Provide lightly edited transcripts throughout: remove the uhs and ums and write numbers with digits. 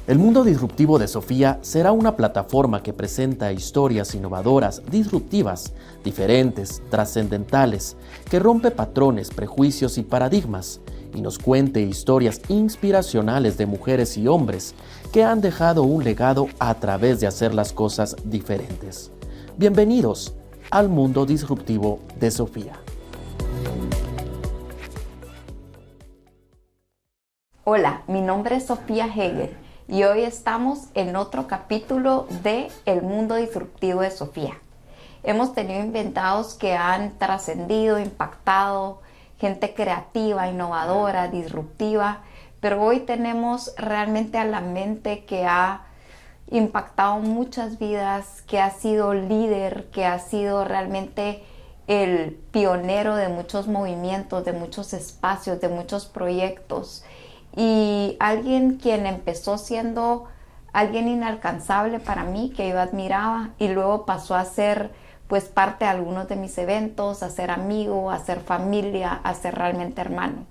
El mundo disruptivo de Sofía será una plataforma que presenta historias innovadoras, disruptivas, diferentes, trascendentales, que rompe patrones, prejuicios y paradigmas, y nos cuente historias inspiracionales de mujeres y hombres que han dejado un legado a través de hacer las cosas diferentes. Bienvenidos al mundo disruptivo de Sofía. Hola, mi nombre es Sofía Hegel y hoy estamos en otro capítulo de El mundo disruptivo de Sofía. Hemos tenido invitados que han trascendido, impactado, gente creativa, innovadora, disruptiva, pero hoy tenemos realmente a la mente que ha impactado muchas vidas, que ha sido líder, que ha sido realmente el pionero de muchos movimientos, de muchos espacios, de muchos proyectos. Y alguien quien empezó siendo alguien inalcanzable para mí, que yo admiraba, y luego pasó a ser pues parte de algunos de mis eventos, a ser amigo, a ser familia, a ser realmente hermano.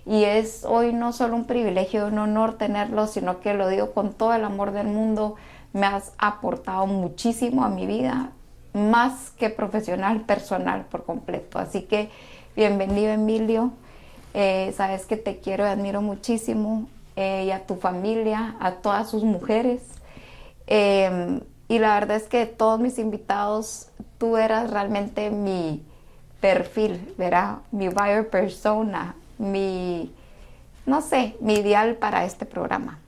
Y es hoy no solo un privilegio y un honor tenerlo, sino que lo digo con todo el amor del mundo. Me has aportado muchísimo a mi vida, más que profesional, personal por completo. Así que bienvenido, Emilio. Sabes que te quiero y admiro muchísimo, y a tu familia, a todas sus mujeres. Y la verdad es que todos mis invitados, tú eras realmente mi perfil, ¿verdad? Mi buyer persona, no sé, mi ideal para este programa.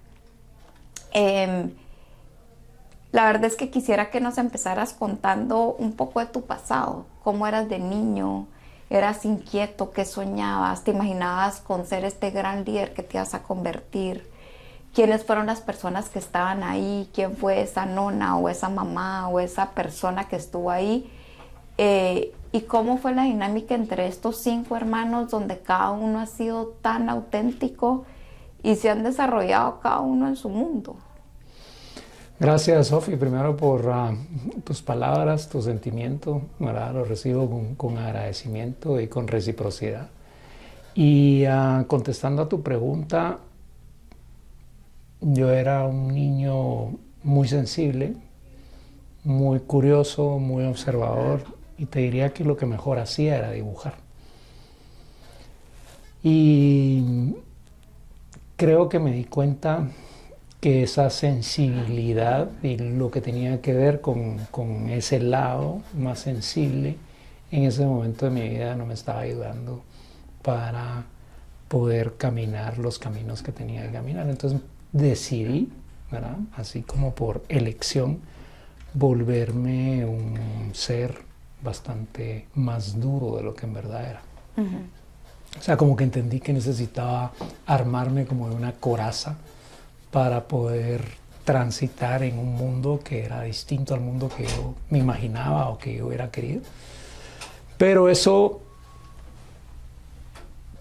La verdad es que quisiera que nos empezaras contando un poco de tu pasado, cómo eras de niño. ¿Eras inquieto? ¿Qué soñabas? ¿Te imaginabas con ser este gran líder que te ibas a convertir? ¿Quiénes fueron las personas que estaban ahí? ¿Quién fue esa nona o esa mamá o esa persona que estuvo ahí? ¿Y cómo fue la dinámica entre estos 5 hermanos donde cada uno ha sido tan auténtico y se han desarrollado cada uno en su mundo? Gracias, Sofi, primero por tus palabras, tu sentimiento, ¿verdad? Lo recibo con agradecimiento y con reciprocidad. Y contestando a tu pregunta, yo era un niño muy sensible, muy curioso, muy observador, y te diría que lo que mejor hacía era dibujar. Y creo que me di cuenta que esa sensibilidad y lo que tenía que ver con ese lado más sensible en ese momento de mi vida no me estaba ayudando para poder caminar los caminos que tenía que caminar. Entonces decidí, ¿verdad?, así como por elección, volverme un ser bastante más duro de lo que en verdad era. O sea, como que entendí que necesitaba armarme como de una coraza para poder transitar en un mundo que era distinto al mundo que yo me imaginaba o que yo hubiera querido. Pero eso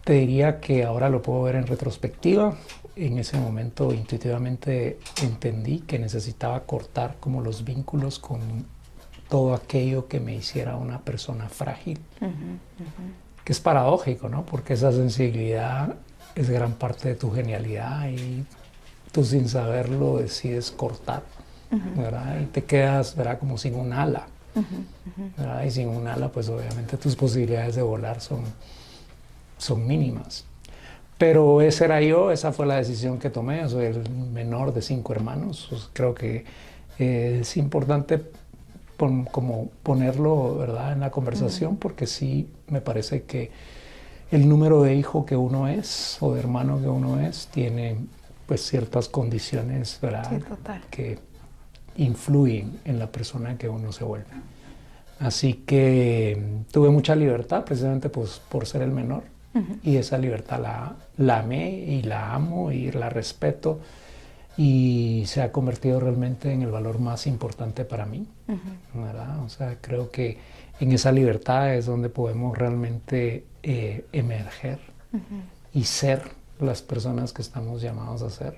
te diría que ahora lo puedo ver en retrospectiva. En ese momento intuitivamente entendí que necesitaba cortar como los vínculos con todo aquello que me hiciera una persona frágil. Que es paradójico, ¿no? Porque esa sensibilidad es gran parte de tu genialidad y tú sin saberlo decides cortar, ¿verdad? Y te quedas, ¿verdad?, como sin un ala, ¿verdad? Y sin un ala, pues obviamente tus posibilidades de volar son mínimas. Pero ese era yo, esa fue la decisión que tomé. Yo soy el menor de 5 hermanos. Pues creo que es importante como ponerlo, ¿verdad?, en la conversación, porque sí me parece que el número de hijo que uno es o de hermano que uno es tiene pues ciertas condiciones, ¿verdad?, Sí, total, que influyen en la persona que uno se vuelve. Así que tuve mucha libertad precisamente pues, por ser el menor, y esa libertad la amé y la amo y la respeto, y se ha convertido realmente en el valor más importante para mí, ¿verdad? O sea, creo que en esa libertad es donde podemos realmente emerger y ser las personas que estamos llamados a ser.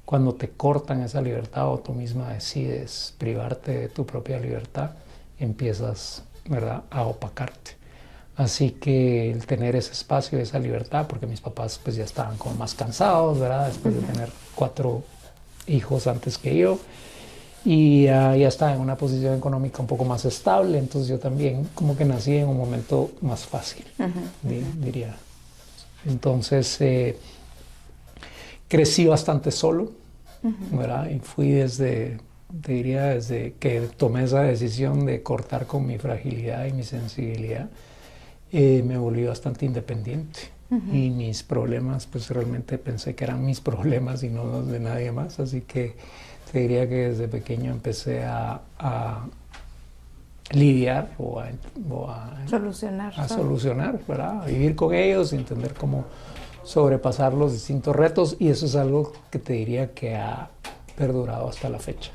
Cuando te cortan esa libertad o tú misma decides privarte de tu propia libertad, empiezas, ¿verdad?, a opacarte. Así que el tener ese espacio, esa libertad, porque mis papás pues ya estaban como más cansados, ¿verdad?, después de tener 4 hijos antes que yo y ya estaba en una posición económica un poco más estable, entonces yo también como que nací en un momento más fácil, diría. Entonces crecí bastante solo, ¿verdad? Y fui desde que tomé esa decisión de cortar con mi fragilidad y mi sensibilidad, me volví bastante independiente. Y mis problemas, pues realmente pensé que eran mis problemas y no los de nadie más, así que te diría que desde pequeño empecé a lidiar o a solucionar, ¿verdad? A vivir con ellos, entender cómo sobrepasar los distintos retos, y eso es algo que te diría que ha perdurado hasta la fecha.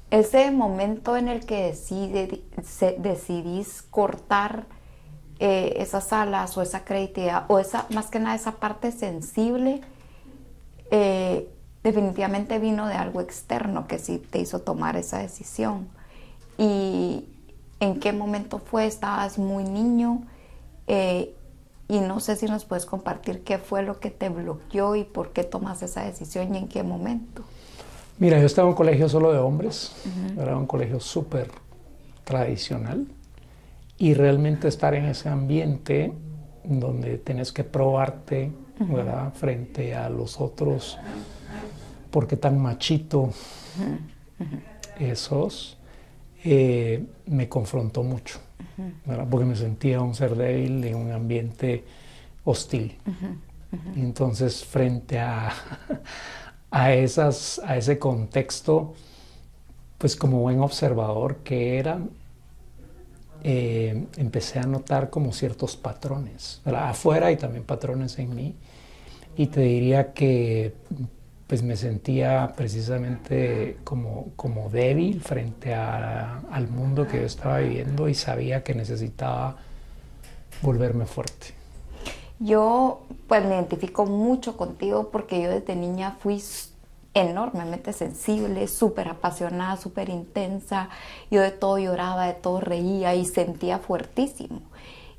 Ese momento en el que decidís cortar esas alas o esa creatividad o más que nada esa parte sensible, definitivamente vino de algo externo que sí te hizo tomar esa decisión. ¿Y en qué momento fue? ¿Estabas muy niño? Y no sé si nos puedes compartir qué fue lo que te bloqueó y por qué tomas esa decisión y en qué momento. Mira, yo estaba en un colegio solo de hombres, era un colegio súper tradicional, y realmente estar en ese ambiente donde tenés que probarte, ¿verdad? Frente a los otros, porque tan machito sos, me confrontó mucho, ¿verdad? Porque me sentía un ser débil en un ambiente hostil. Y entonces frente a ese contexto, pues como buen observador que era, empecé a notar como ciertos patrones, ¿verdad? Afuera y también patrones en mí, y te diría que pues me sentía precisamente como débil frente al mundo que yo estaba viviendo, y sabía que necesitaba volverme fuerte. Yo pues me identifico mucho contigo porque yo desde niña fui enormemente sensible, súper apasionada, súper intensa. Yo de todo lloraba, de todo reía y sentía fuertísimo.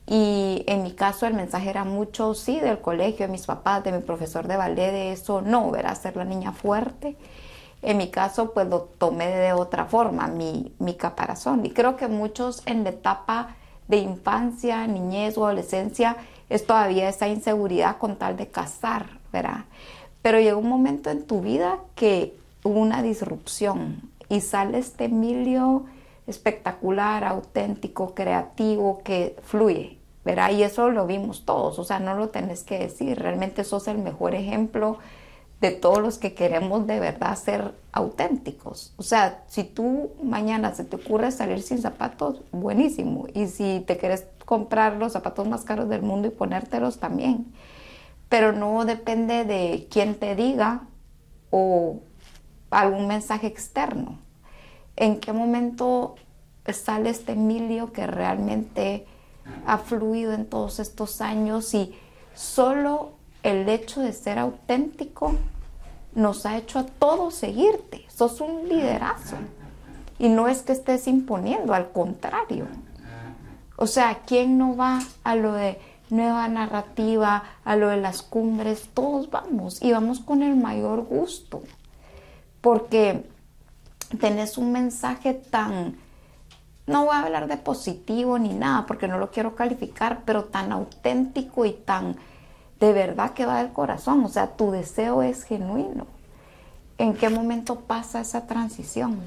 Y en mi caso el mensaje era mucho, sí, del colegio, de mis papás, de mi profesor de ballet, de eso, no, verás, ser la niña fuerte. En mi caso pues lo tomé de otra forma, mi caparazón. Y creo que muchos en la etapa de infancia, niñez o adolescencia es todavía esa inseguridad con tal de cazar, ¿verdad? Pero llegó un momento en tu vida que hubo una disrupción y sale este Emilio espectacular, auténtico, creativo, que fluye, ¿verdad? Y eso lo vimos todos, o sea, no lo tenés que decir, realmente sos el mejor ejemplo de todos los que queremos de verdad ser auténticos. O sea, si tú mañana se te ocurre salir sin zapatos, buenísimo. Y si te quieres comprar los zapatos más caros del mundo y ponértelos también. Pero no depende de quién te diga o algún mensaje externo. ¿En qué momento sale este Emilio que realmente ha fluido en todos estos años y solo el hecho de ser auténtico nos ha hecho a todos seguirte? Sos un liderazo. Y no es que estés imponiendo, al contrario. O sea, ¿quién no va a lo de nueva narrativa, a lo de las cumbres? Todos vamos y vamos con el mayor gusto. Porque tenés un mensaje tan, no voy a hablar de positivo ni nada, porque no lo quiero calificar, pero tan auténtico y tan de verdad que va del corazón. O sea, tu deseo es genuino. ¿En qué momento pasa esa transición?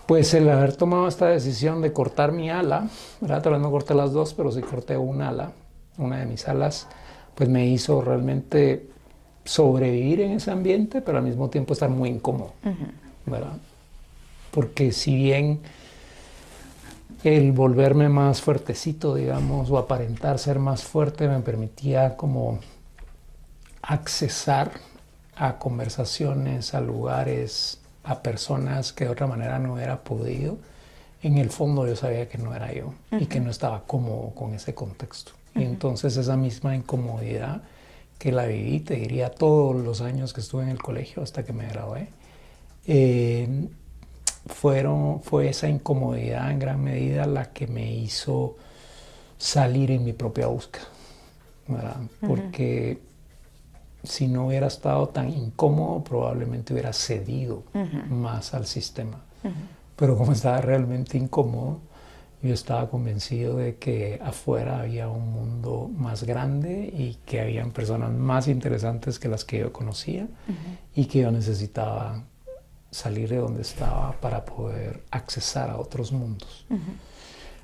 Pues el haber tomado esta decisión de cortar mi ala, ¿verdad? Tal vez no corté las dos, pero sí corté una ala, una de mis alas, pues me hizo realmente sobrevivir en ese ambiente, pero al mismo tiempo estar muy incómodo, ¿verdad? Porque si bien el volverme más fuertecito, digamos, o aparentar ser más fuerte me permitía como accesar a conversaciones, a lugares, a personas que de otra manera no hubiera podido, en el fondo yo sabía que no era yo y que no estaba cómodo con ese contexto. Y entonces esa misma incomodidad que la viví, te diría, todos los años que estuve en el colegio hasta que me gradué, fue esa incomodidad en gran medida la que me hizo salir en mi propia búsqueda, ¿verdad? Porque si no hubiera estado tan incómodo, probablemente hubiera cedido más al sistema. Pero como estaba realmente incómodo, yo estaba convencido de que afuera había un mundo más grande y que habían personas más interesantes que las que yo conocía y que yo necesitaba salir de donde estaba para poder accesar a otros mundos.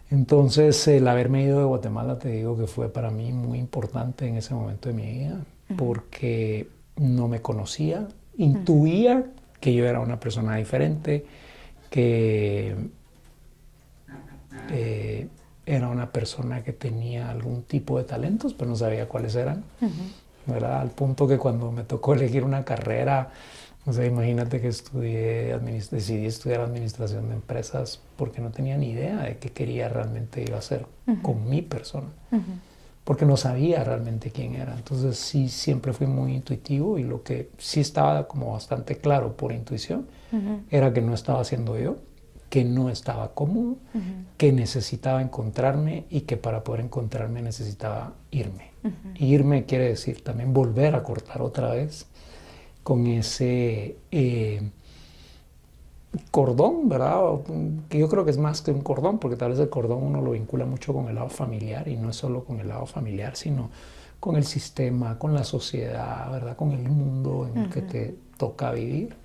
Entonces, el haberme ido de Guatemala, te digo que fue para mí muy importante en ese momento de mi vida, porque no me conocía, intuía que yo era una persona diferente, que era una persona que tenía algún tipo de talentos, pero no sabía cuáles eran, ¿verdad? Al punto que cuando me tocó elegir una carrera, o sea, imagínate que decidí estudiar administración de empresas porque no tenía ni idea de qué quería realmente yo hacer con mi persona, porque no sabía realmente quién era. Entonces sí, siempre fui muy intuitivo y lo que sí estaba como bastante claro por intuición era que no estaba siendo yo, que no estaba cómodo, que necesitaba encontrarme y que para poder encontrarme necesitaba irme. Irme quiere decir también volver a cortar otra vez con ese cordón, ¿verdad? Que yo creo que es más que un cordón, porque tal vez el cordón uno lo vincula mucho con el lado familiar, y no es solo con el lado familiar, sino con el sistema, con la sociedad, ¿verdad? Con el mundo en el que te toca vivir.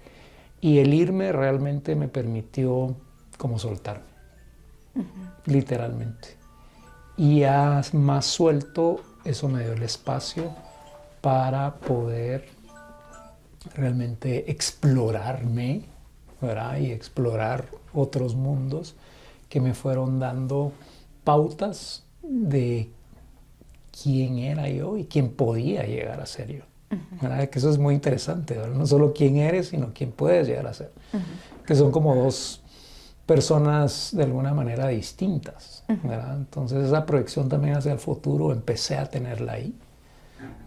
Y el irme realmente me permitió como soltarme, literalmente. Y ya más suelto, eso me dio el espacio para poder realmente explorarme, ¿verdad? Y explorar otros mundos que me fueron dando pautas de quién era yo y quién podía llegar a ser yo. ¿Verdad? Que eso es muy interesante, ¿verdad? No solo quién eres, sino quién puedes llegar a ser. Que son como dos personas de alguna manera distintas, ¿verdad? Entonces esa proyección también hacia el futuro empecé a tenerla ahí,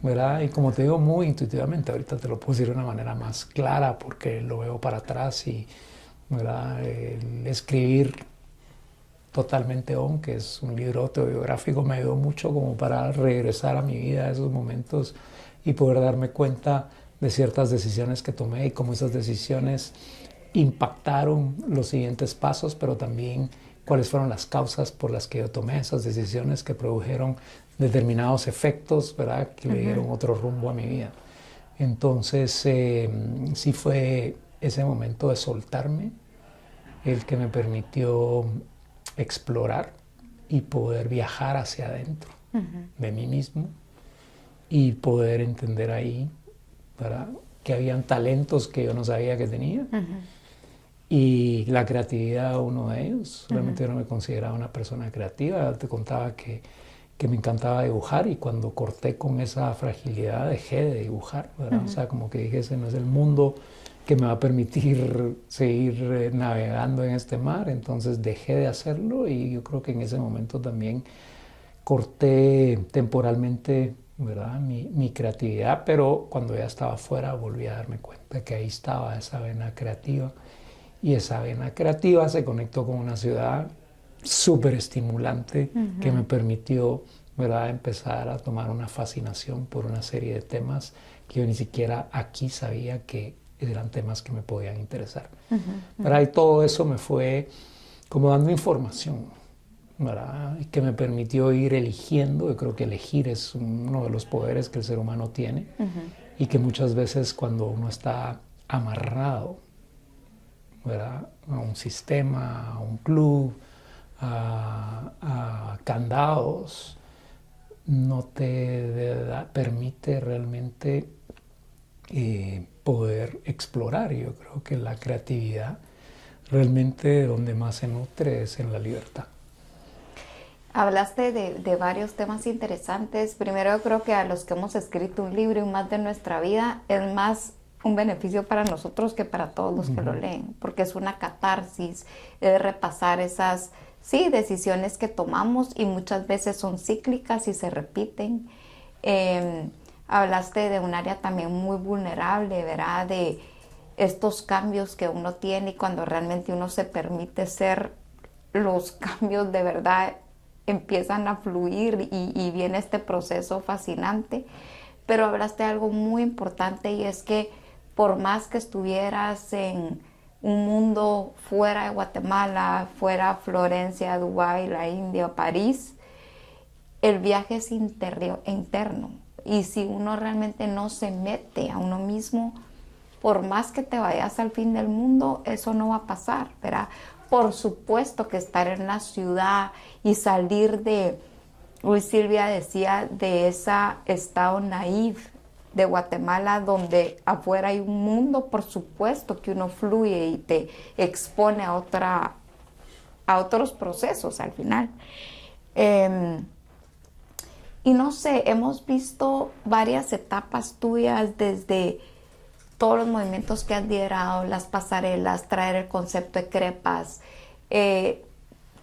¿verdad? Y como te digo, muy intuitivamente, ahorita te lo puedo decir de una manera más clara porque lo veo para atrás y, ¿verdad? El escribir Totalmente On, que es un libro autobiográfico, me ayudó mucho como para regresar a mi vida a esos momentos y poder darme cuenta de ciertas decisiones que tomé y cómo esas decisiones impactaron los siguientes pasos, pero también cuáles fueron las causas por las que yo tomé esas decisiones que produjeron determinados efectos, ¿verdad? Que le dieron otro rumbo a mi vida. Entonces, sí fue ese momento de soltarme el que me permitió explorar y poder viajar hacia adentro de mí mismo y poder entender ahí, ¿verdad? Que habían talentos que yo no sabía que tenía. Y la creatividad, uno de ellos. Realmente yo no me consideraba una persona creativa. Te contaba que me encantaba dibujar y cuando corté con esa fragilidad dejé de dibujar, ¿verdad? O sea, como que dije, ese no es el mundo que me va a permitir seguir navegando en este mar. Entonces dejé de hacerlo y yo creo que en ese momento también corté temporalmente, ¿verdad? Mi creatividad, pero cuando ya estaba afuera volví a darme cuenta que ahí estaba esa vena creativa. Y esa vena creativa se conectó con una ciudad súper estimulante que me permitió, ¿verdad?, empezar a tomar una fascinación por una serie de temas que yo ni siquiera aquí sabía que eran temas que me podían interesar. ¿Verdad? Y todo eso me fue como dando información, ¿verdad?, y que me permitió ir eligiendo. Yo creo que elegir es uno de los poderes que el ser humano tiene y que muchas veces cuando uno está amarrado, ¿verdad?, a un sistema, a un club, a candados, no te permite realmente poder explorar. Yo creo que la creatividad realmente donde más se nutre es en la libertad. Hablaste de varios temas interesantes. Primero, yo creo que a los que hemos escrito un libro y más de nuestra vida es más un beneficio para nosotros que para todos los que lo leen, porque es una catarsis, es repasar esas, sí, decisiones que tomamos y muchas veces son cíclicas y se repiten. Hablaste de un área también muy vulnerable, ¿verdad? De estos cambios que uno tiene y cuando realmente uno se permite ser, los cambios de verdad empiezan a fluir y viene este proceso fascinante. pero hablaste de algo muy importante y es que por más que estuvieras en un mundo fuera de Guatemala, fuera Florencia, Dubái, la India, París, el viaje es interno. Y si uno realmente no se mete a uno mismo, por más que te vayas al fin del mundo, eso no va a pasar, ¿verdad? Por supuesto que estar en la ciudad y salir de, hoy Silvia decía, de ese estado naive de Guatemala, donde afuera hay un mundo, por supuesto que uno fluye y te expone a otros procesos al final. Y no sé, hemos visto varias etapas tuyas desde todos los movimientos que has liderado, las pasarelas, traer el concepto de crepas,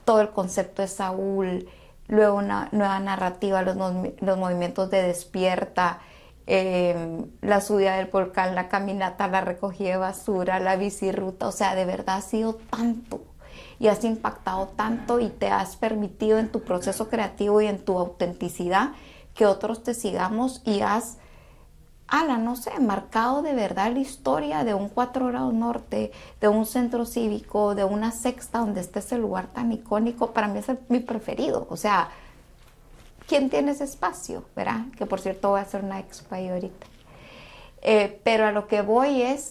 todo el concepto de Saúl, luego una nueva narrativa, los movimientos de despierta, la subida del volcán, la caminata, la recogida de basura, la bicirruta, o sea, de verdad ha sido tanto y has impactado tanto y te has permitido en tu proceso creativo y en tu autenticidad que otros te sigamos y has, no sé, marcado de verdad la historia de un 4 grados norte, de un centro cívico, de una sexta donde esté ese lugar tan icónico. Para mí es mi preferido, o sea, ¿quién tiene ese espacio? ¿Verdad? Que por cierto voy a hacer una expo ahí ahorita. Pero a lo que voy es,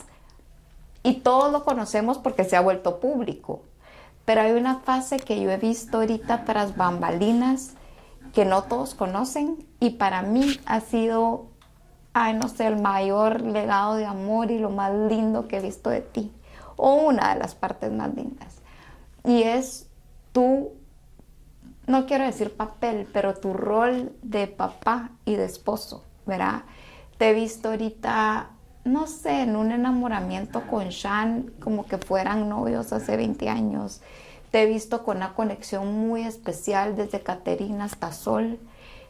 y todos lo conocemos porque se ha vuelto público, pero hay una fase que yo he visto ahorita tras bambalinas que no todos conocen y para mí ha sido, no sé, el mayor legado de amor y lo más lindo que he visto de ti, o una de las partes más lindas. Y es tu, no quiero decir papel, pero tu rol de papá y de esposo, ¿verdad? Te he visto ahorita, no sé, en un enamoramiento con Sean, como que fueran novios hace 20 años. Te he visto con una conexión muy especial desde Caterina hasta Sol.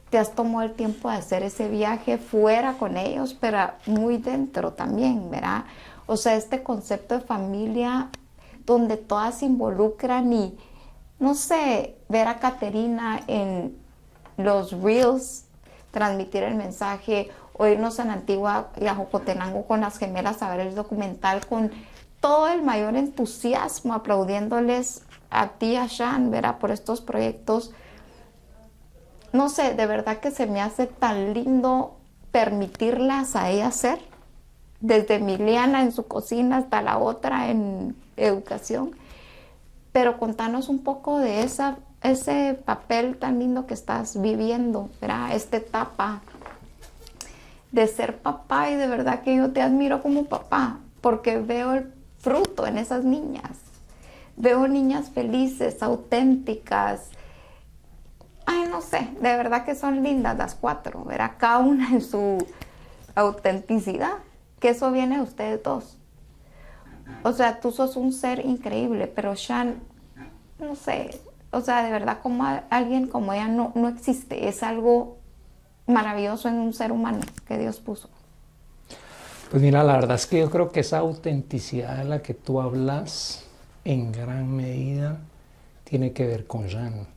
Te has tomado el tiempo de hacer ese viaje fuera con ellos, pero muy dentro también, ¿verdad? O sea, este concepto de familia donde todas se involucran y, no sé, ver a Caterina en los reels, transmitir el mensaje, o irnos a la Antigua y a Jocotenango con las gemelas a ver el documental con todo el mayor entusiasmo, aplaudiéndoles a ti y a Sean, ¿verdad? Por estos proyectos. No sé, de verdad que se me hace tan lindo permitirlas a ellas ser, desde Emiliana en su cocina hasta la otra en educación. Pero contanos un poco de ese papel tan lindo que estás viviendo, ¿verdad? Esta etapa de ser papá, y de verdad que yo te admiro como papá, porque veo el fruto en esas niñas. Veo niñas felices, auténticas. No sé, de verdad que son lindas las 4, ¿verdad? Cada una en su autenticidad, que eso viene de ustedes dos. O sea, tú sos un ser increíble, pero Sean, no sé, o sea, de verdad como alguien como ella no existe, es algo maravilloso en un ser humano que Dios puso. Pues mira, la verdad es que yo creo que esa autenticidad de la que tú hablas en gran medida tiene que ver con Jeanne.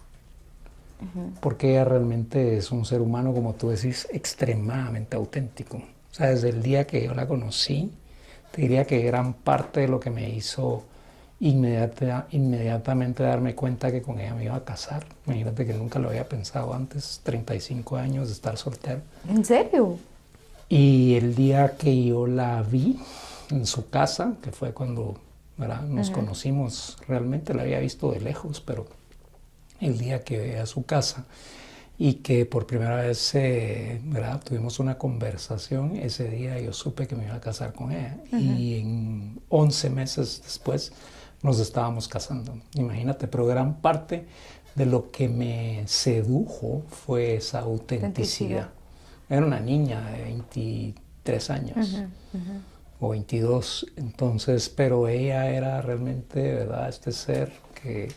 Porque ella realmente es un ser humano, como tú decís, extremadamente auténtico. O sea, desde el día que yo la conocí, te diría que gran parte de lo que me hizo inmediatamente darme cuenta que con ella me iba a casar. Imagínate que nunca lo había pensado antes, 35 años de estar soltero. ¿En serio? Y el día que yo la vi en su casa, que fue cuando, ¿verdad?, nos conocimos realmente, la había visto de lejos, pero el día que veía a su casa y que por primera vez ¿verdad?, tuvimos una conversación, ese día yo supe que me iba a casar con ella. Y en 11 meses después nos estábamos casando. Imagínate, pero gran parte de lo que me sedujo fue esa autenticidad. Era una niña de 23 años o 22, entonces, pero ella era realmente, ¿verdad?, este ser que,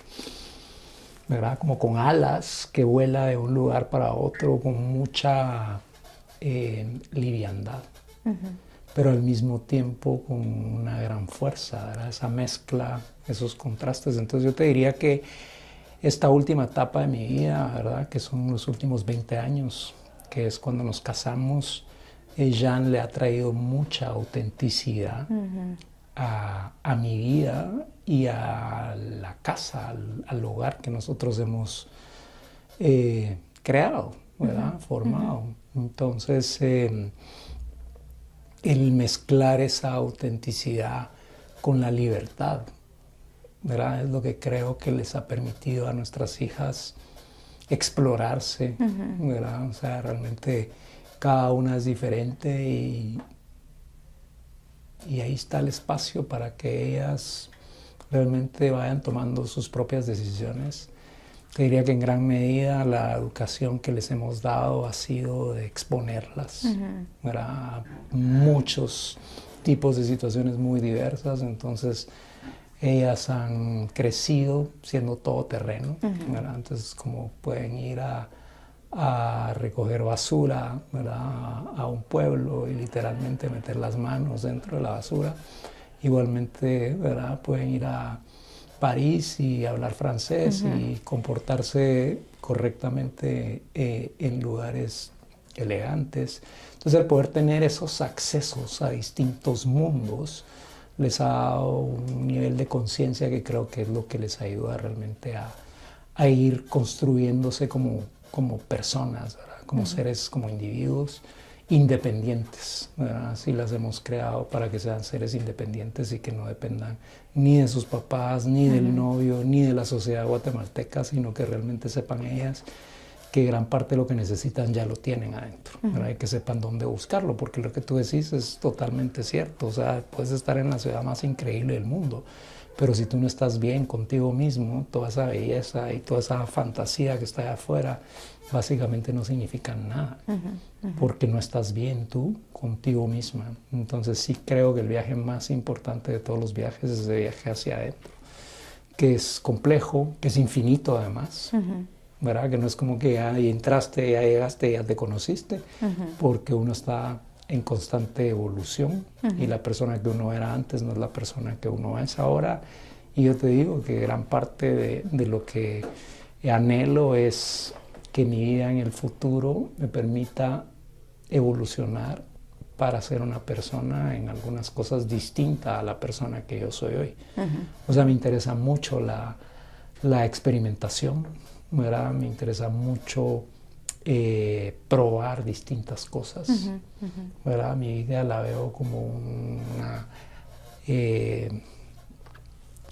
¿verdad?, como con alas, que vuela de un lugar para otro con mucha liviandad, pero al mismo tiempo con una gran fuerza, ¿verdad?, esa mezcla, esos contrastes. Entonces yo te diría que esta última etapa de mi vida, ¿verdad?, que son los últimos 20 años, que es cuando nos casamos, Jean le ha traído mucha autenticidad a mi vida y a la casa, al hogar que nosotros hemos creado, ¿verdad? Formado. Entonces, el mezclar esa autenticidad con la libertad, ¿verdad? Es lo que creo que les ha permitido a nuestras hijas explorarse, ¿verdad? O sea, realmente cada una es diferente y ahí está el espacio para que ellas realmente vayan tomando sus propias decisiones. Te diría que en gran medida la educación que les hemos dado ha sido de exponerlas, ¿verdad? A muchos tipos de situaciones muy diversas, entonces ellas han crecido siendo todoterreno, ¿verdad? Entonces como pueden ir a recoger basura, ¿verdad? A un pueblo y literalmente meter las manos dentro de la basura. Igualmente, ¿verdad? Pueden ir a París y hablar francés y comportarse correctamente en lugares elegantes. Entonces el poder tener esos accesos a distintos mundos les ha dado un nivel de conciencia que creo que es lo que les ayuda realmente a ir construyéndose como personas, ¿verdad? Como seres, como individuos independientes, ¿verdad? Así las hemos creado para que sean seres independientes y que no dependan ni de sus papás, ni del novio, ni de la sociedad guatemalteca, sino que realmente sepan ellas que gran parte de lo que necesitan ya lo tienen adentro, ¿verdad? Y que sepan dónde buscarlo, porque lo que tú decís es totalmente cierto. O sea, puedes estar en la ciudad más increíble del mundo, pero si tú no estás bien contigo mismo, toda esa belleza y toda esa fantasía que está allá afuera básicamente no significan nada, porque no estás bien tú contigo misma. Entonces sí creo que el viaje más importante de todos los viajes es el viaje hacia adentro, que es complejo, que es infinito además, ¿verdad? Que no es como que ya entraste, ya llegaste, ya te conociste, porque uno está en constante evolución y la persona que uno era antes no es la persona que uno es ahora. Y yo te digo que gran parte de lo que anhelo es que mi vida en el futuro me permita evolucionar para ser una persona en algunas cosas distinta a la persona que yo soy hoy. O sea, me interesa mucho la experimentación, ¿verdad? Me interesa mucho probar distintas cosas, ¿verdad? Mi vida la veo como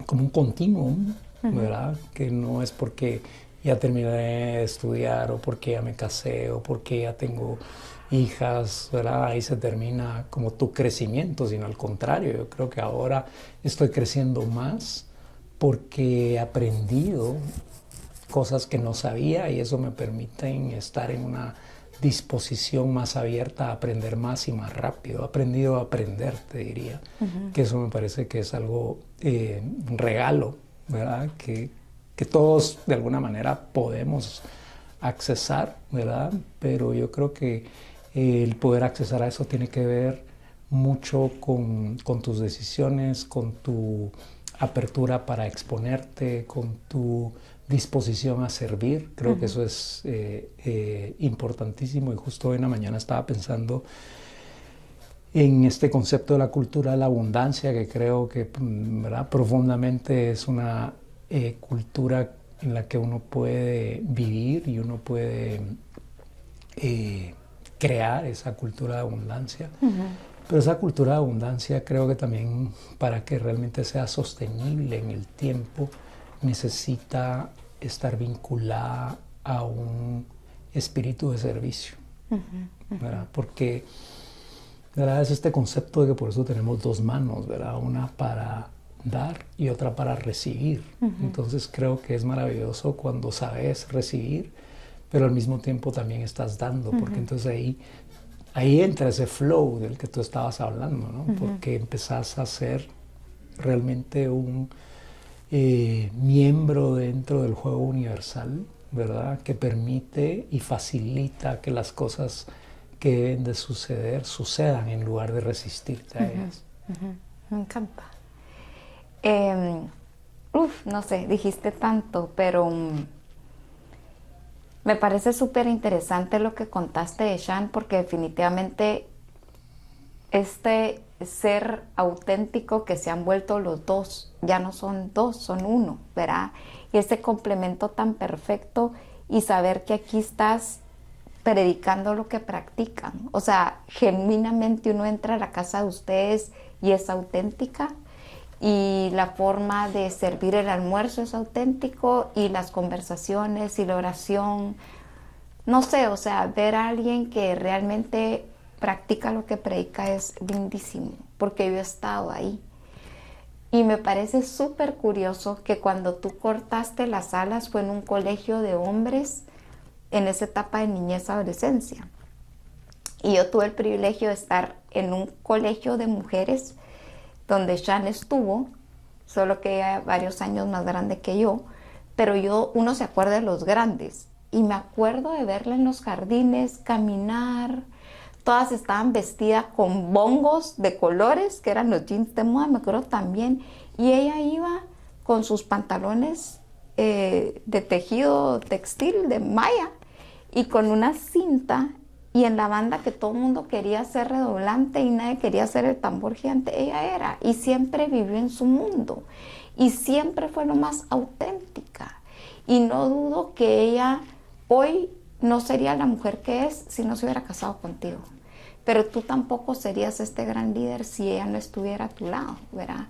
como un continuum, ¿verdad? Que no es porque ya terminé de estudiar o porque ya me casé o porque ya tengo hijas, ¿verdad? Ahí se termina como tu crecimiento, sino al contrario, yo creo que ahora estoy creciendo más porque he aprendido cosas que no sabía y eso me permite estar en una disposición más abierta a aprender más y más rápido. He aprendido a aprender, te diría, que eso me parece que es algo, un regalo, ¿verdad? Que todos de alguna manera podemos accesar, ¿verdad? Pero yo creo que el poder accesar a eso tiene que ver mucho con tus decisiones, con tu apertura para exponerte, con tu disposición a servir. Creo que eso es importantísimo y justo hoy en la mañana estaba pensando en este concepto de la cultura de la abundancia que creo que, ¿verdad? Profundamente es una cultura en la que uno puede vivir y uno puede crear esa cultura de abundancia. Pero esa cultura de abundancia creo que también para que realmente sea sostenible en el tiempo necesita estar vinculada a un espíritu de servicio, ¿verdad? Porque, ¿verdad? Es este concepto de que por eso tenemos dos manos, ¿verdad? Una para dar y otra para recibir. Entonces creo que es maravilloso cuando sabes recibir, pero al mismo tiempo también estás dando, porque entonces ahí entra ese flow del que tú estabas hablando, ¿no? Porque empezás a ser realmente un miembro dentro del juego universal, ¿verdad? Que permite y facilita que las cosas que deben de suceder sucedan en lugar de resistirte a ellas. Me encanta. No sé, dijiste tanto, pero me parece súper interesante lo que contaste de Jean, porque definitivamente este ser auténtico que se han vuelto los dos, ya no son dos, son uno, ¿verdad? Y ese complemento tan perfecto y saber que aquí estás predicando lo que practican. O sea, genuinamente uno entra a la casa de ustedes y es auténtica, y la forma de servir el almuerzo es auténtico, y las conversaciones y la oración, no sé, o sea, ver a alguien que realmente practica lo que predica es lindísimo, porque yo he estado ahí. Y me parece súper curioso que cuando tú cortaste las alas fue en un colegio de hombres en esa etapa de niñez, adolescencia. Y yo tuve el privilegio de estar en un colegio de mujeres donde Shan estuvo, solo que ella varios años más grande que yo, pero uno se acuerda de los grandes. Y me acuerdo de verla en los jardines, caminar. Todas estaban vestidas con bongos de colores, que eran los jeans de moda, me acuerdo también. Y ella iba con sus pantalones de tejido textil, de malla, y con una cinta, y en la banda que todo el mundo quería ser redoblante y nadie quería ser el tambor gigante, ella era. Y siempre vivió en su mundo. Y siempre fue lo más auténtica. Y no dudo que ella hoy no sería la mujer que es si no se hubiera casado contigo. Pero tú tampoco serías este gran líder si ella no estuviera a tu lado, ¿verdad?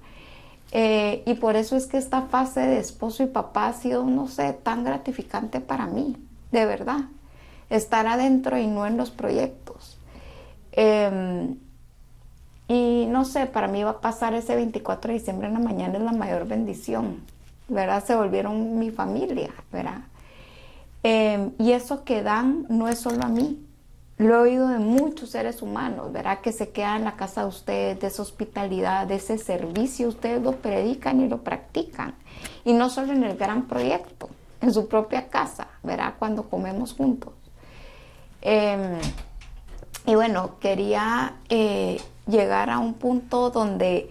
Y por eso es que esta fase de esposo y papá ha sido, no sé, tan gratificante para mí, de verdad. Estar adentro y no en los proyectos. Y no sé, para mí va a pasar ese 24 de diciembre en la mañana, es la mayor bendición, ¿verdad? Se volvieron mi familia, ¿verdad? Y eso que dan no es solo a mí. Lo he oído de muchos seres humanos, ¿verdad? Que se quedan en la casa de ustedes, de esa hospitalidad, de ese servicio. Ustedes lo predican y lo practican. Y no solo en el gran proyecto, en su propia casa, ¿verdad? Cuando comemos juntos. Y bueno, quería llegar a un punto donde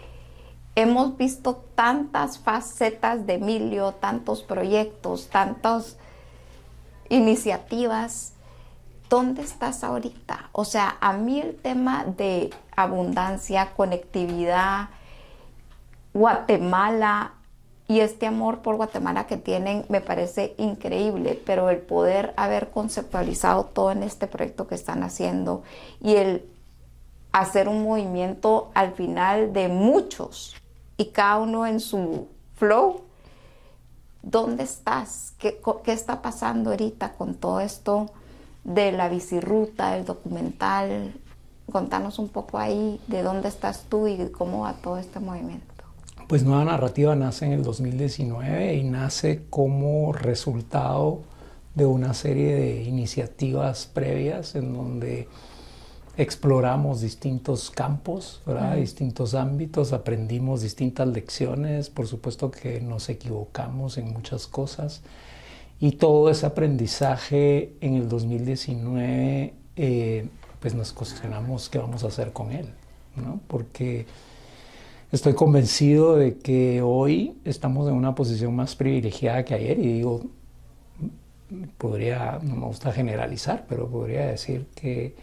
hemos visto tantas facetas de Emilio, tantos proyectos, tantas iniciativas. ¿Dónde estás ahorita? O sea, a mí el tema de abundancia, conectividad, Guatemala y este amor por Guatemala que tienen me parece increíble, pero el poder haber conceptualizado todo en este proyecto que están haciendo y el hacer un movimiento al final de muchos y cada uno en su flow. ¿Dónde estás? ¿Qué está pasando ahorita con todo esto de la bicirruta, del documental? Contanos un poco ahí de dónde estás tú y cómo va todo este movimiento. Pues Nueva Narrativa nace en el 2019 y nace como resultado de una serie de iniciativas previas en donde exploramos distintos campos, ¿verdad? Distintos ámbitos, aprendimos distintas lecciones, por supuesto que nos equivocamos en muchas cosas. Y todo ese aprendizaje en el 2019, pues nos cuestionamos qué vamos a hacer con él, ¿no? Porque estoy convencido de que hoy estamos en una posición más privilegiada que ayer, y digo, no me gusta generalizar, pero podría decir que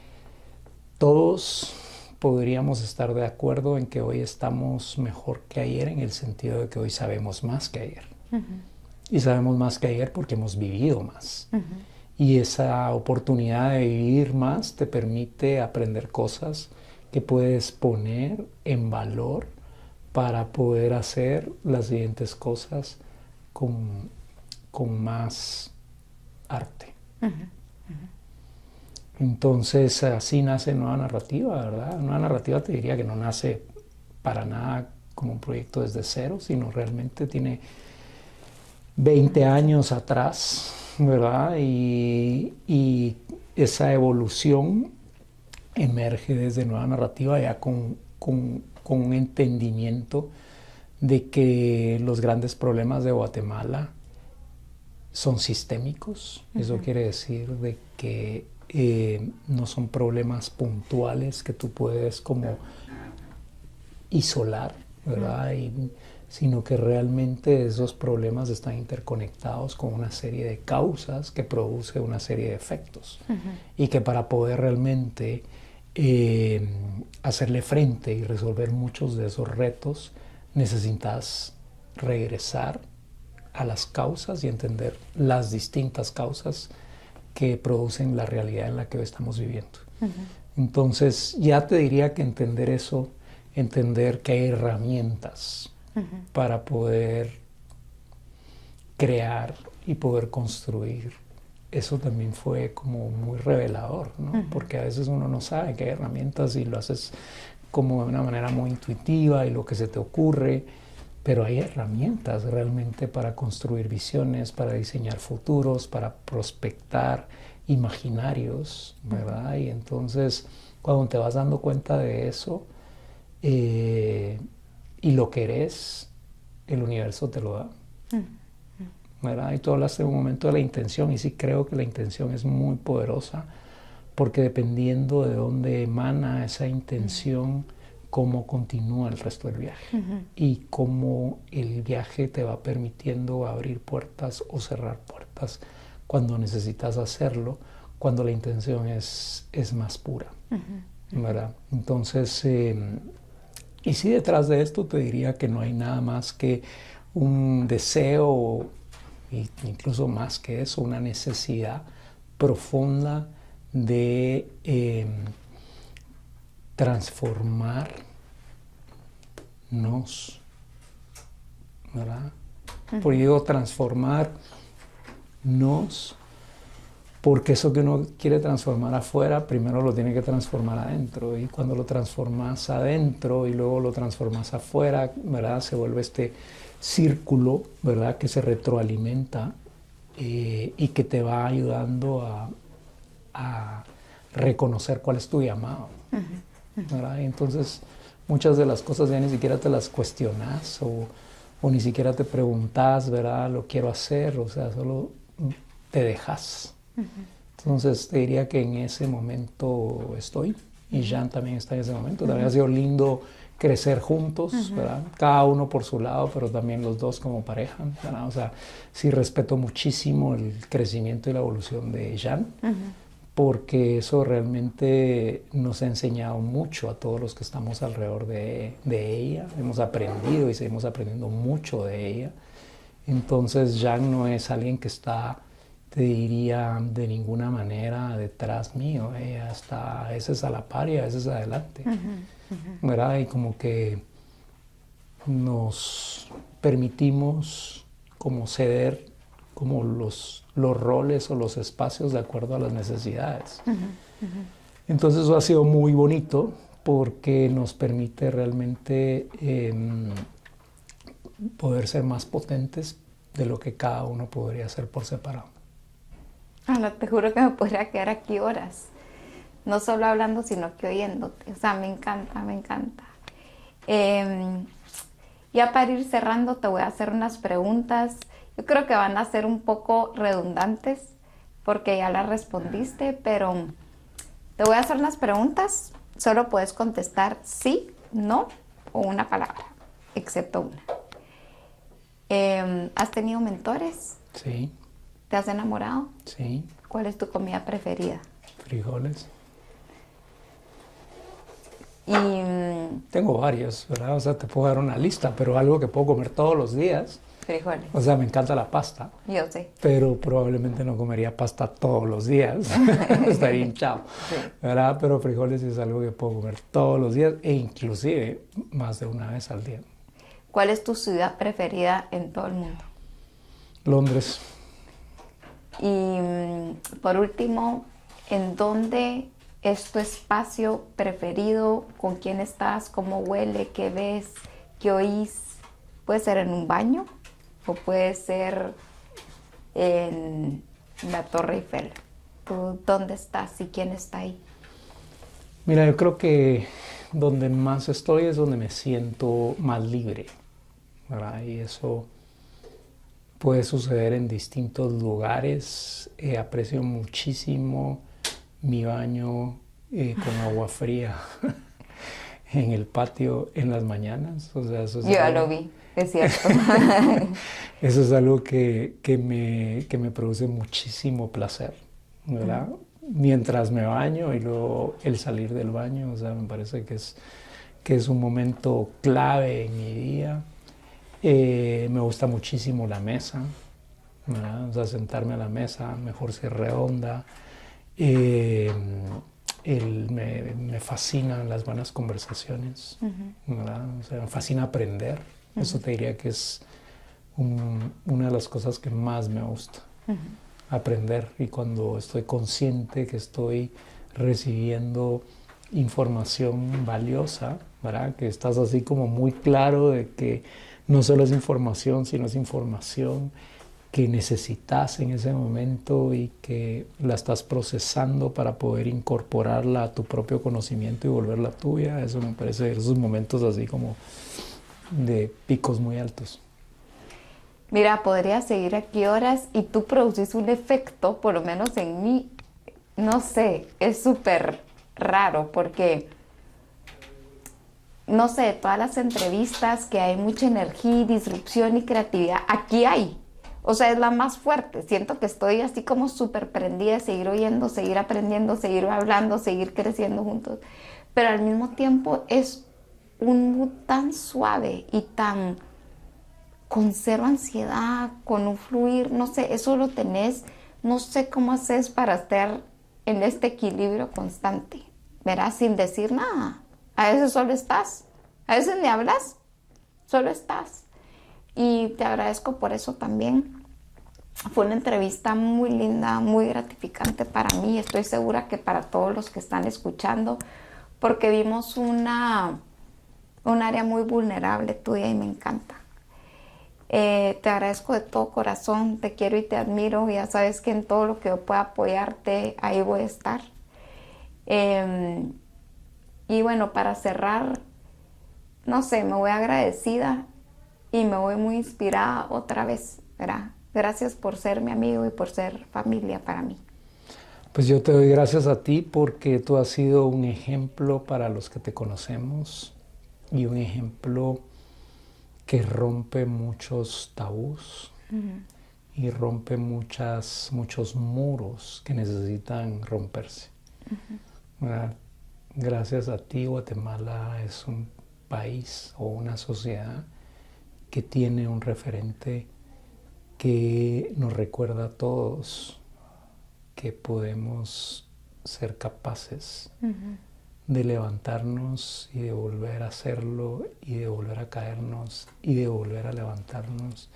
todos podríamos estar de acuerdo en que hoy estamos mejor que ayer, en el sentido de que hoy sabemos más que ayer. Y sabemos más que ayer porque hemos vivido más. Y esa oportunidad de vivir más te permite aprender cosas que puedes poner en valor para poder hacer las siguientes cosas con más arte. Entonces así nace Nueva Narrativa, ¿verdad? Nueva Narrativa te diría que no nace para nada como un proyecto desde cero, sino realmente tiene 20 años atrás, ¿verdad? Y esa evolución emerge desde Nueva Narrativa ya con un entendimiento de que los grandes problemas de Guatemala son sistémicos. Eso quiere decir de que no son problemas puntuales que tú puedes como isolar, ¿verdad? Sino que realmente esos problemas están interconectados con una serie de causas que produce una serie de efectos. Y que para poder realmente hacerle frente y resolver muchos de esos retos, necesitas regresar a las causas y entender las distintas causas que producen la realidad en la que hoy estamos viviendo. Entonces, ya te diría que entender eso, entender que hay herramientas para poder crear y poder construir, eso también fue como muy revelador, ¿no? Porque a veces uno no sabe que hay herramientas y lo haces como de una manera muy intuitiva y lo que se te ocurre, pero hay herramientas realmente para construir visiones, para diseñar futuros, para prospectar imaginarios, ¿verdad? Y entonces, cuando te vas dando cuenta de eso y lo querés, el universo te lo da. ¿Verdad? Y tú hablaste en un momento de la intención, y sí creo que la intención es muy poderosa, porque dependiendo de dónde emana esa intención, cómo continúa el resto del viaje y cómo el viaje te va permitiendo abrir puertas o cerrar puertas cuando necesitas hacerlo, cuando la intención es más pura, ¿verdad? Entonces, y sí, detrás de esto te diría que no hay nada más que un deseo, incluso más que eso, una necesidad profunda de transformarnos, ¿verdad? Por ello, transformarnos, porque eso que uno quiere transformar afuera, primero lo tiene que transformar adentro, y cuando lo transformas adentro y luego lo transformas afuera, ¿verdad? Se vuelve este círculo, ¿verdad? Que se retroalimenta y que te va ayudando a reconocer cuál es tu llamado, ¿verdad? Y entonces muchas de las cosas ya ni siquiera te las cuestionas o ni siquiera te preguntas, ¿verdad? Lo quiero hacer, o sea, solo te dejas. Entonces te diría que en ese momento estoy, y Jan también está en ese momento. También ha sido lindo crecer juntos, ¿verdad? Cada uno por su lado, pero también los dos como pareja, ¿verdad? O sea, sí respeto muchísimo el crecimiento y la evolución de Jan, porque eso realmente nos ha enseñado mucho a todos los que estamos alrededor de ella. Hemos aprendido y seguimos aprendiendo mucho de ella. Entonces Jan no es alguien que está, te diría, de ninguna manera detrás mío. Ella está a veces a la par y a veces adelante, ¿verdad? Y como que nos permitimos como ceder como los roles o los espacios de acuerdo a las necesidades. Entonces eso ha sido muy bonito porque nos permite realmente poder ser más potentes de lo que cada uno podría hacer por separado. Ahora, te juro que me podría quedar aquí horas, no solo hablando, sino que oyéndote. O sea, me encanta, me encanta. Ya para ir cerrando, te voy a hacer unas preguntas. Yo creo que van a ser un poco redundantes porque ya las respondiste, pero te voy a hacer unas preguntas. Solo puedes contestar sí, no o una palabra, excepto una. ¿Has tenido mentores? Sí. ¿Te has enamorado? Sí. ¿Cuál es tu comida preferida? Frijoles. Y tengo varios, ¿verdad? O sea, te puedo dar una lista, pero algo que puedo comer todos los días. Frijoles. O sea, me encanta la pasta. Yo sé. Pero probablemente no comería pasta todos los días. Estaría hinchado, sí, ¿verdad? Pero frijoles es algo que puedo comer todos los días e inclusive más de una vez al día. ¿Cuál es tu ciudad preferida en todo el mundo? Londres. Y por último, ¿en dónde es tu espacio preferido? ¿Con quién estás? ¿Cómo huele? ¿Qué ves? ¿Qué oís? Puede ser en un baño o puede ser en la Torre Eiffel. ¿Tú dónde estás y quién está ahí? Mira, yo creo que donde más estoy es donde me siento más libre, ¿verdad? Y eso puede suceder en distintos lugares. Aprecio muchísimo mi baño con agua fría en el patio en las mañanas. O sea, eso es yo algo, lo vi, es cierto. Eso es algo que me produce muchísimo placer, ¿verdad? mientras me baño y luego el salir del baño. O sea, me parece que es un momento clave en mi día. Me gusta muchísimo la mesa, ¿verdad? O sea, sentarme a la mesa, mejor si es redonda. Me fascinan las buenas conversaciones, ¿verdad? O sea, me fascina aprender. Eso te diría que es una de las cosas que más me gusta, aprender. Y cuando estoy consciente que estoy recibiendo información valiosa, ¿verdad? Que estás así como muy claro de que no solo es información, sino es información que necesitas en ese momento y que la estás procesando para poder incorporarla a tu propio conocimiento y volverla tuya. Eso me parece esos momentos así como de picos muy altos. Mira, podría seguir aquí horas y tú producís un efecto, por lo menos en mí, no sé, es súper raro porque, no sé, todas las entrevistas que hay mucha energía, disrupción y creatividad, aquí hay. O sea, es la más fuerte. Siento que estoy así como súper prendida de seguir oyendo, seguir aprendiendo, seguir hablando, seguir creciendo juntos. Pero al mismo tiempo es un mood tan suave y tan con cero ansiedad, con un fluir, no sé, eso lo tenés, no sé cómo haces para estar en este equilibrio constante, ¿verdad? Sin decir nada. A veces solo estás, a veces ni hablas, solo estás. Y te agradezco por eso también. Fue una entrevista muy linda, muy gratificante para mí. Estoy segura que para todos los que están escuchando, porque vimos un área muy vulnerable tuya y me encanta. Te agradezco de todo corazón, te quiero y te admiro. Ya sabes que en todo lo que yo pueda apoyarte, ahí voy a estar. Y bueno, para cerrar, no sé, me voy agradecida y me voy muy inspirada otra vez, ¿verdad? Gracias por ser mi amigo y por ser familia para mí. Pues yo te doy gracias a ti porque tú has sido un ejemplo para los que te conocemos y un ejemplo que rompe muchos tabús y rompe muchos muros que necesitan romperse. ¿Verdad? Gracias a ti, Guatemala es un país o una sociedad que tiene un referente que nos recuerda a todos que podemos ser capaces de levantarnos y de volver a hacerlo y de volver a caernos y de volver a levantarnos.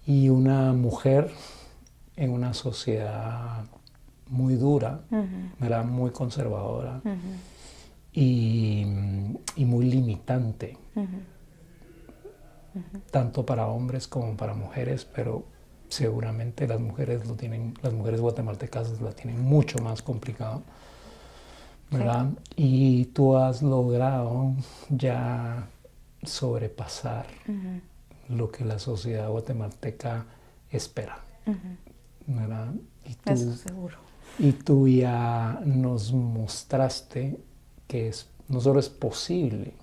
Y una mujer en una sociedad muy dura, ¿verdad? Muy conservadora y muy limitante, tanto para hombres como para mujeres, pero seguramente las mujeres guatemaltecas la tienen mucho más complicado, ¿verdad? Sí. Y tú has logrado ya sobrepasar lo que la sociedad guatemalteca espera, ¿verdad? Eso seguro. Y tú ya nos mostraste que no solo es posible,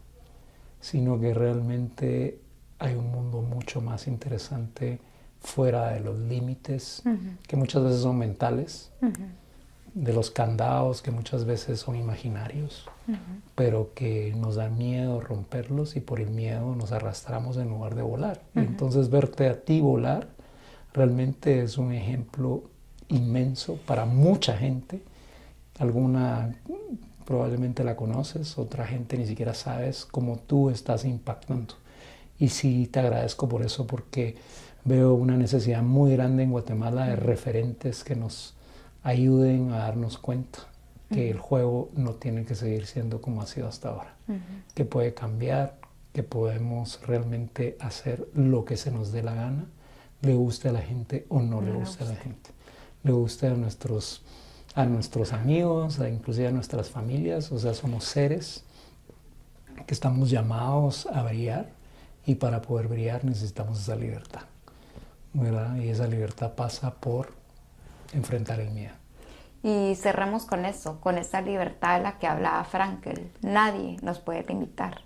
sino que realmente hay un mundo mucho más interesante fuera de los límites, que muchas veces son mentales, de los candados que muchas veces son imaginarios, pero que nos da miedo romperlos y por el miedo nos arrastramos en lugar de volar. Y entonces verte a ti volar realmente es un ejemplo inmenso para mucha gente. Alguna probablemente la conoces, otra gente ni siquiera sabes cómo tú estás impactando. Y sí te agradezco por eso, porque veo una necesidad muy grande en Guatemala de referentes que nos ayuden a darnos cuenta que el juego no tiene que seguir siendo como ha sido hasta ahora, que puede cambiar, que podemos realmente hacer lo que se nos dé la gana, le guste a la gente o no le guste a la gente, le guste a nuestros amigos, inclusive a nuestras familias. O sea, somos seres que estamos llamados a brillar y para poder brillar necesitamos esa libertad, ¿verdad? Y esa libertad pasa por enfrentar el miedo. Y cerramos con eso, con esa libertad de la que hablaba Frankl. Nadie nos puede limitar.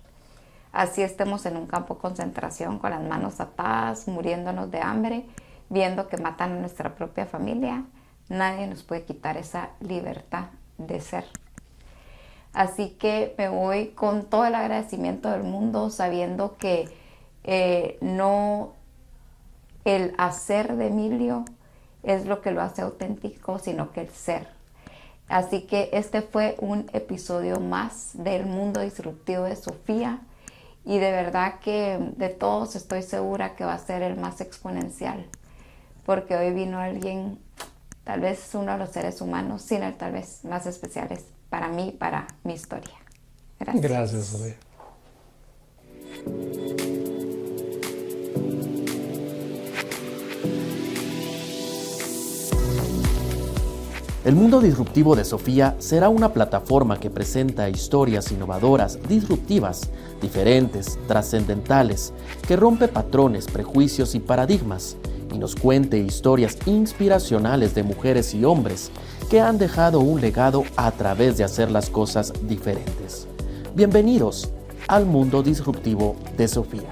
Así estemos en un campo de concentración con las manos atadas, muriéndonos de hambre, viendo que matan a nuestra propia familia, Nadie nos puede quitar esa libertad de ser. Así que me voy con todo el agradecimiento del mundo, sabiendo que no el hacer de Emilio es lo que lo hace auténtico, sino que el ser. Así que este fue un episodio más del mundo disruptivo de Sofía, y de verdad que de todos estoy segura que va a ser el más exponencial, porque hoy vino alguien, tal vez uno de los seres humanos, sino tal vez más especiales para mí, para mi historia. Gracias. Gracias, Sofía. El mundo disruptivo de Sofía será una plataforma que presenta historias innovadoras, disruptivas, diferentes, trascendentales, que rompe patrones, prejuicios y paradigmas, y nos cuente historias inspiracionales de mujeres y hombres que han dejado un legado a través de hacer las cosas diferentes. Bienvenidos al mundo disruptivo de Sofía.